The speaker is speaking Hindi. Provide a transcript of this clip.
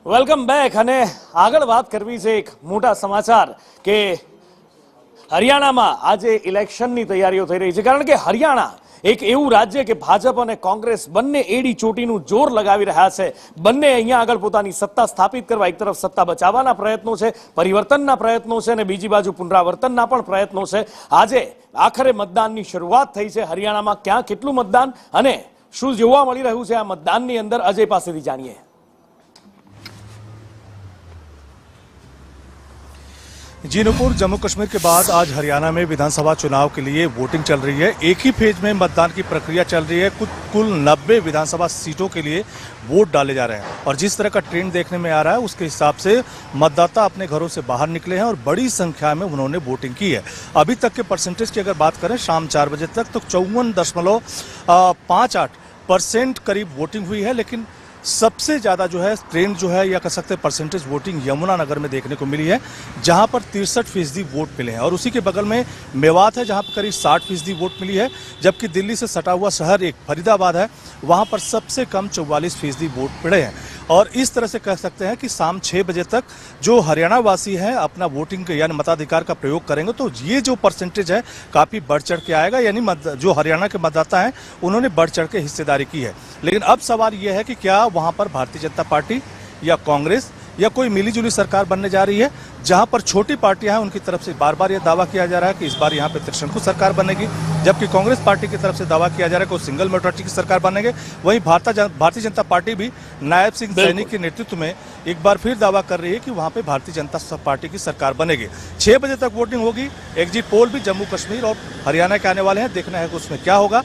વેલકમ બેક અને આગળ વાત કરવી છે એક મોટા સમાચાર કે હરિયાણામાં આજે ઇલેક્શનની તૈયારીઓ થઈ રહી છે કારણ કે હરિયાણા એક એવું રાજ્ય કે ભાજપ અને કોંગ્રેસ બંને એડી ચોટીનું જોર લગાવી રહ્યા છે। બંને અહીંયા આગળ પોતાની સત્તા સ્થાપિત કરવા એક તરફ સત્તા બચાવવાના પ્રયત્નો છે, પરિવર્તનના પ્રયત્નો છે અને બીજી બાજુ પુનરાવર્તનના પણ પ્રયત્નો છે। આજે આખરે મતદાનની શરૂઆત થઈ છે હરિયાણામાં। ક્યાં કેટલું મતદાન અને શું જોવા મળી રહ્યું છે આ મતદાનની અંદર, અજય પાસેથી જાણીએ। जी नूपुर, जम्मू कश्मीर के बाद आज हरियाणा में विधानसभा चुनाव के लिए वोटिंग चल रही है। एक ही फेज में मतदान की प्रक्रिया चल रही है। कुल 90 विधानसभा सीटों के लिए वोट डाले जा रहे हैं और जिस तरह का ट्रेंड देखने में आ रहा है उसके हिसाब से मतदाता अपने घरों से बाहर निकले हैं और बड़ी संख्या में उन्होंने वोटिंग की है। अभी तक के परसेंटेज की अगर बात करें शाम 4 बजे तक तो 54.58% करीब वोटिंग हुई है। लेकिन सबसे ज़्यादा जो है ट्रेंड जो है या कह सकते हैं परसेंटेज वोटिंग यमुनानगर में देखने को मिली है, जहां पर 63% वोट मिले हैं और उसी के बगल में मेवात है जहां पर करीब 60% वोट मिली है। जबकि दिल्ली से सटा हुआ शहर एक फरीदाबाद है, वहां पर सबसे कम 44% वोट मिले हैं। और इस तरह से कह सकते हैं कि शाम 6 बजे तक जो हरियाणा वासी हैं अपना वोटिंग यानी मताधिकार का प्रयोग करेंगे तो ये जो परसेंटेज है काफ़ी बढ़ चढ़ के आएगा। यानी जो हरियाणा के मतदाता हैं उन्होंने बढ़ चढ़ के हिस्सेदारी की है। लेकिन अब सवाल ये है कि क्या वहाँ पर भारतीय जनता पार्टी या कांग्रेस या कोई मिलीजुली सरकार बनने जा रही है, जहां पर छोटी पार्टियां हैं उनकी तरफ से बार बार यह दावा किया जा रहा है कि इस बार यहां पे त्रिशंकु सरकार बनेगी, जबकि कांग्रेस पार्टी की तरफ से दावा किया जा रहा है कि वो सिंगल मेजॉरिटी की सरकार बनेंगे। वहीं भारतीय जनता पार्टी भी नायब सिंह सैनी के नेतृत्व में एक बार फिर दावा कर रही है कि वहां पे भारतीय जनता पार्टी की सरकार बनेगी। 6 बजे तक वोटिंग होगी। एग्जिट पोल भी जम्मू कश्मीर और हरियाणा के आने वाले हैं, देखना है कि उसमें क्या होगा।